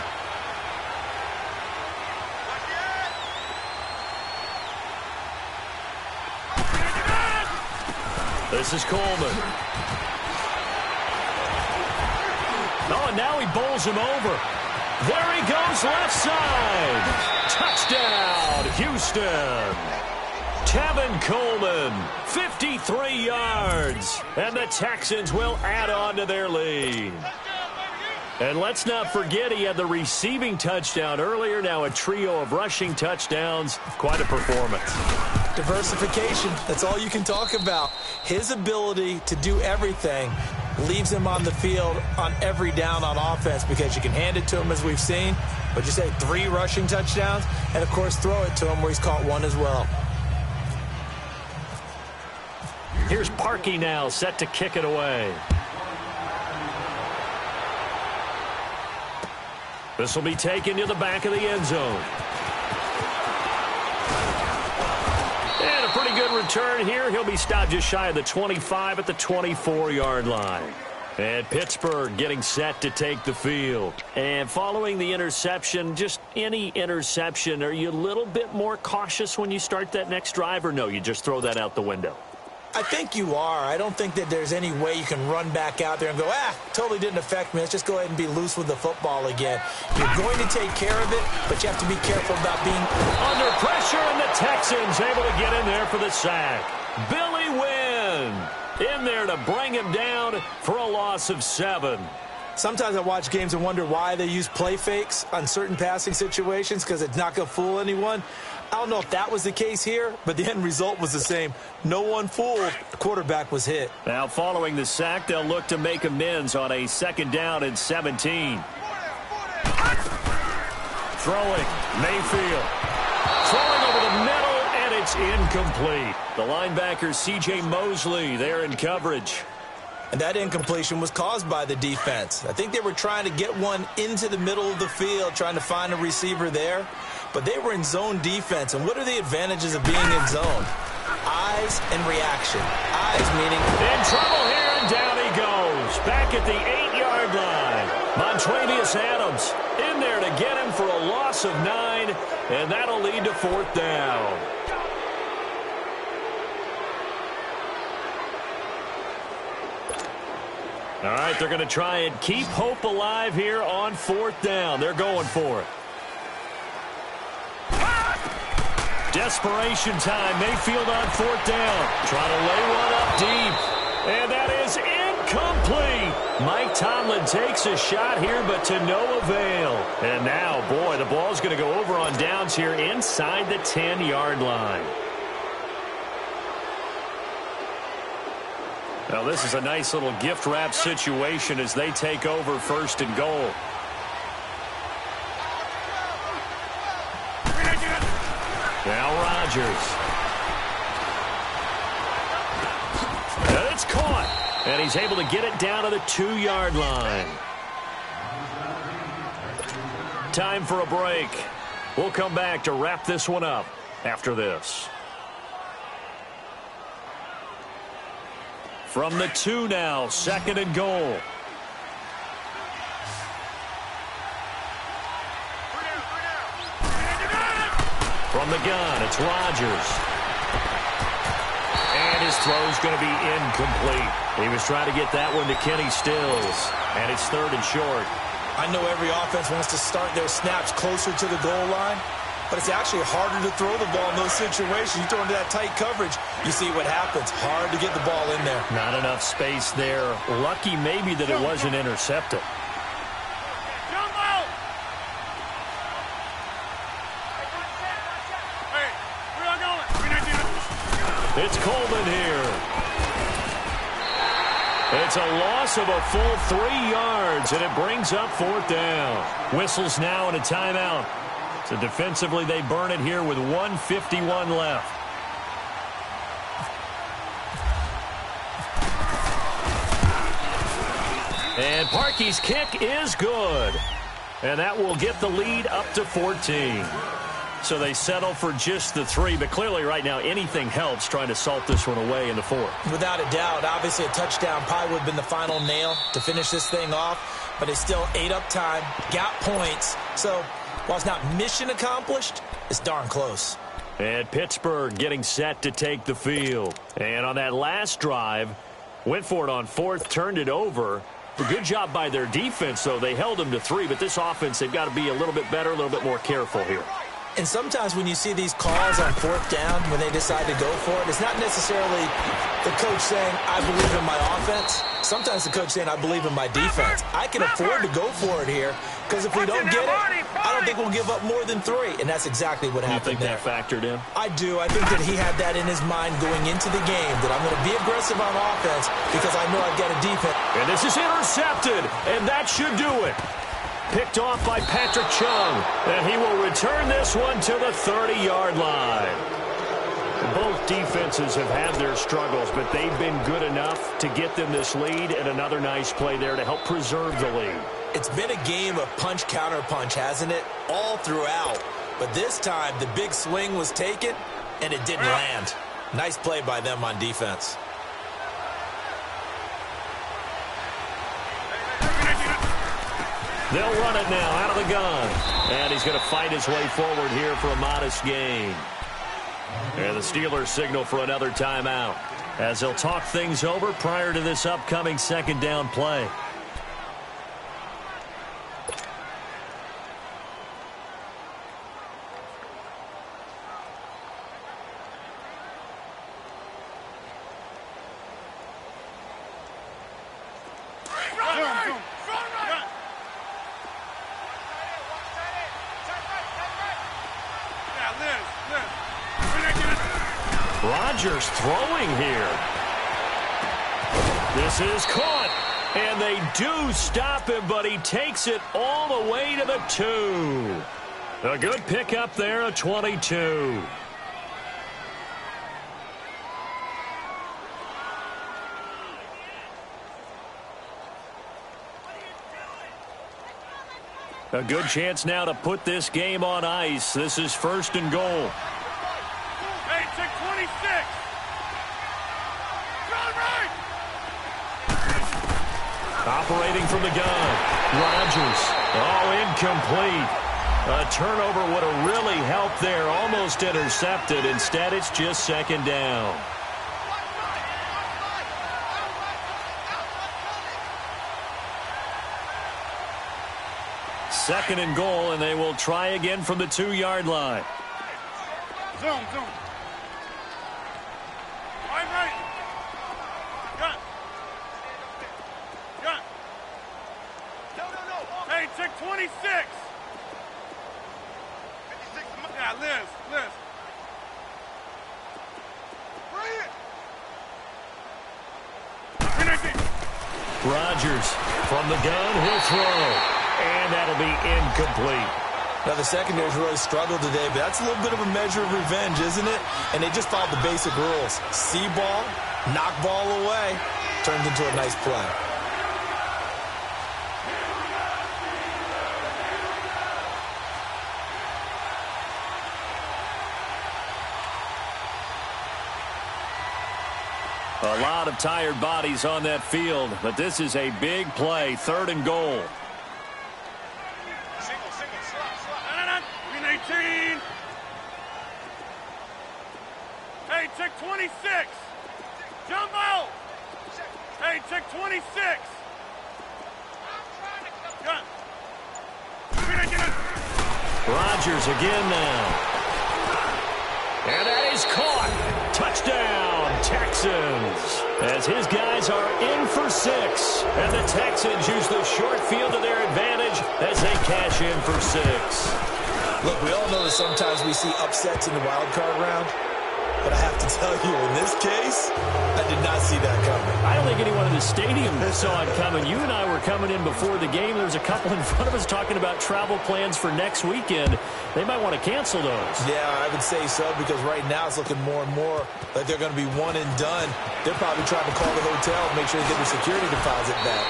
This is Coleman. Oh, and now he bowls him over. There he goes, left side. Touchdown, Houston. Tevin Coleman, 53 yards. And the Texans will add on to their lead. And let's not forget he had the receiving touchdown earlier. Now a trio of rushing touchdowns. Quite a performance. Diversification, that's all you can talk about. His ability to do everything leaves him on the field on every down on offense because you can hand it to him as we've seen. But you say 3 rushing touchdowns and, of course, throw it to him where he's caught 1 as well. Here's Parkey now set to kick it away. This will be taken to the back of the end zone. And a pretty good return here. He'll be stopped just shy of the 25 at the 24-yard line. And Pittsburgh getting set to take the field. And following the interception, just any interception, are you a little bit more cautious when you start that next drive, or no, you just throw that out the window? I think you are. I don't think that there's any way you can run back out there and go, totally didn't affect me. Let's just go ahead and be loose with the football again. You're going to take care of it, but you have to be careful about being under pressure, and the Texans able to get in there for the sack. Billy Wynn in there to bring him down for a loss of 7. Sometimes I watch games and wonder why they use play fakes on certain passing situations because it's not going to fool anyone. I don't know if that was the case here, but the end result was the same. No one fooled. The quarterback was hit. Now, following the sack, they'll look to make amends on a 2nd down and 17. Throwing, Mayfield. Throwing over the middle, and it's incomplete. The linebacker, C.J. Mosley, there in coverage. And that incompletion was caused by the defense. I think they were trying to get one into the middle of the field, trying to find a receiver there. But they were in zone defense. And what are the advantages of being in zone? Eyes and reaction. Eyes meaning... In trouble here, and down he goes. Back at the 8-yard line. Montravius Adams in there to get him for a loss of 9. And that'll lead to 4th down. All right, they're going to try and keep hope alive here on 4th down. They're going for it. Desperation time. Mayfield on 4th down. Trying to lay one up deep. And that is incomplete. Mike Tomlin takes a shot here, but to no avail. And now, boy, the ball's going to go over on downs here inside the 10-yard line. Now, this is a nice little gift wrap situation as they take over 1st and goal. Now Rodgers. And it's caught. And he's able to get it down to the 2-yard line. Time for a break. We'll come back to wrap this one up after this. From the 2 now, 2nd and goal. From the gun, it's Rodgers. And his throw's going to be incomplete. He was trying to get that one to Kenny Stills. And it's 3rd and short. I know every offense wants to start their snaps closer to the goal line, but it's actually harder to throw the ball in those situations. You throw into that tight coverage, you see what happens. Hard to get the ball in there. Not enough space there. Lucky maybe that it wasn't intercepted. It's Coleman here. It's a loss of a full 3 yards, and it brings up 4th down. Whistles now and a timeout. So defensively, they burn it here with 1:51 left. And Parkey's kick is good. And that will get the lead up to 14. So they settle for just the 3, but clearly right now anything helps trying to salt this one away in the 4th. Without a doubt, obviously a touchdown probably would have been the final nail to finish this thing off, but it still ate up time, got points. So while it's not mission accomplished, it's darn close. And Pittsburgh getting set to take the field. And on that last drive, went for it on 4th, turned it over. A good job by their defense, though. They held them to 3, but this offense, they've got to be a little bit better, a little bit more careful here. And sometimes when you see these calls on 4th down, when they decide to go for it, it's not necessarily the coach saying, I believe in my offense. Sometimes the coach saying, I believe in my defense. I can afford to go for it here because if we don't get it, I don't think we'll give up more than 3. And that's exactly what happened there. You think that factored in? I do. I think that he had that in his mind going into the game, that I'm going to be aggressive on offense because I know I've got a defense. And this is intercepted, and that should do it. Picked off by Patrick Chung, and he will return this one to the 30-yard line. Both defenses have had their struggles, but they've been good enough to get them this lead, and another nice play there to help preserve the lead. It's been a game of punch-counter-punch, hasn't it? All throughout. But this time, the big swing was taken, and it didn't land. Nice play by them on defense. They'll run it now out of the gun. And he's going to fight his way forward here for a modest gain. And the Steelers signal for another timeout as they'll talk things over prior to this upcoming 2nd down play. Rodgers throwing here. This is caught. And they do stop him, but he takes it all the way to the 2. A good pickup there, a 22. A good chance now to put this game on ice. This is 1st and goal. Hey, check 26. John Wright. Operating from the gun. Rodgers. Oh, incomplete. A turnover would have really helped there. Almost intercepted. Instead, it's just 2nd down. Second and goal, and they will try again from the 2-yard line. Zone. Right. Gun. No. Hey, check 26. Yeah, Liz. Rodgers from the gun, he'll throw. And that'll be incomplete. Now, the secondary's really struggled today, but that's a little bit of a measure of revenge, isn't it? And they just followed the basic rules. See ball, knock ball away, turns into a nice play. A lot of tired bodies on that field, but this is a big play, 3rd and goal. Green 18. Hey, check 26. Jumbo. Hey, check 26. Gun. Rodgers again now. And that is caught. Touchdown, Texans. As his guys are in for 6. And the Texans use the short field to their advantage as they cash in for 6. Look, we all know that sometimes we see upsets in the wild card round. But I have to tell you, in this case, I did not see that coming. I don't think anyone in the stadium saw it coming. You and I were coming in before the game. There was a couple in front of us talking about travel plans for next weekend. They might want to cancel those. Yeah, I would say so, because right now it's looking more and more like they're going to be one and done. They're probably trying to call the hotel and make sure they get their security deposit back.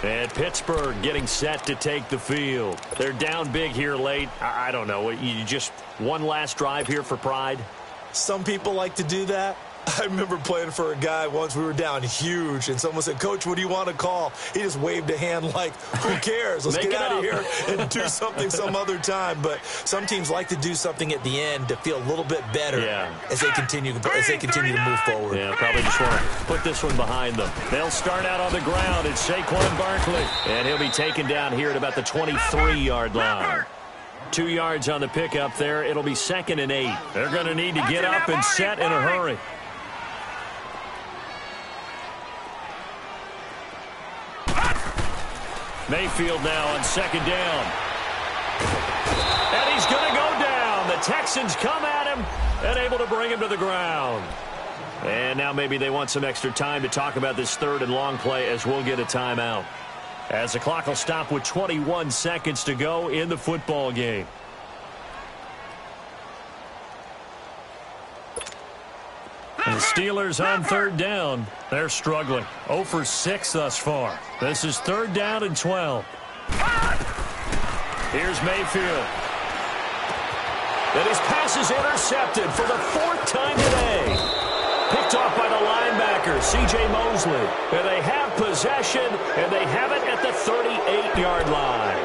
And Pittsburgh getting set to take the field. They're down big here late. I don't know. You just one last drive here for pride? Some people like to do that. I remember playing for a guy once. We were down huge, and someone said, "Coach, what do you want to call?" He just waved a hand like, "Who cares? Let's get out of here and do something some other time." But some teams like to do something at the end to feel a little bit better as they continue to move forward. Yeah, probably just want to put this one behind them. They'll start out on the ground. It's Saquon Barkley, and he'll be taken down here at about the 23-yard line. 2 yards on the pickup there. It'll be 2nd and 8. They're going to need to get up and set in a hurry. Mayfield now on 2nd down. And he's going to go down. The Texans come at him and able to bring him to the ground. And now maybe they want some extra time to talk about this 3rd and long play as we'll get a timeout. As the clock will stop with 21 seconds to go in the football game. And the Steelers on 3rd down. They're struggling. 0 for 6 thus far. This is 3rd down and 12. Here's Mayfield. And his pass is intercepted for the 4th time today. Picked off by the linebacker, C.J. Mosley. And they have possession, and they have it at the 38-yard line.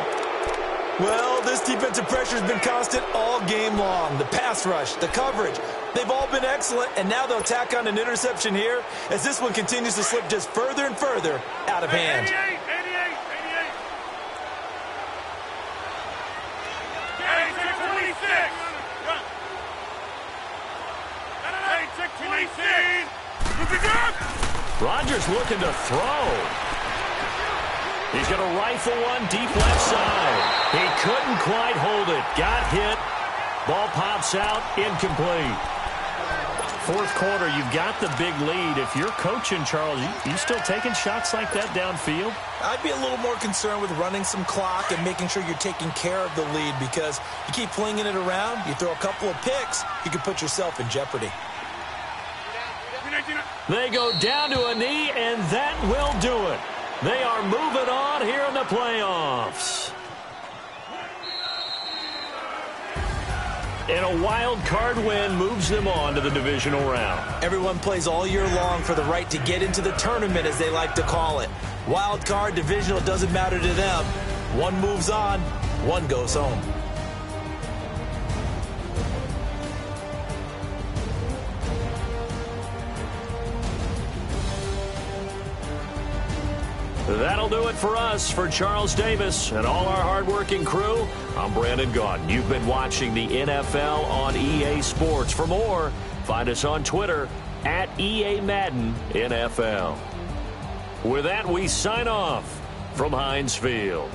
Well, this defensive pressure has been constant all game long. The pass rush, the coverage, they've all been excellent, and now they'll tack on an interception here as this one continues to slip just further and further out of hand. 88. Hey, check 26. Hey, check 26. Rodgers looking to throw. He's going to rifle one deep left side. He couldn't quite hold it. Got hit. Ball pops out. Incomplete. Fourth quarter, you've got the big lead. If you're coaching, Charles, you still taking shots like that downfield? I'd be a little more concerned with running some clock and making sure you're taking care of the lead, because you keep flinging it around, you throw a couple of picks, you can put yourself in jeopardy. They go down to a knee, and that will do it. They are moving on here in the playoffs. And a wild card win moves them on to the divisional round. Everyone plays all year long for the right to get into the tournament, as they like to call it. Wild card, divisional, doesn't matter to them. One moves on, one goes home. That'll do it for us. For Charles Davis and all our hardworking crew, I'm Brandon Gaudin. You've been watching the NFL on EA Sports. For more, find us on Twitter at EA Madden NFL. With that, we sign off from Heinz Field.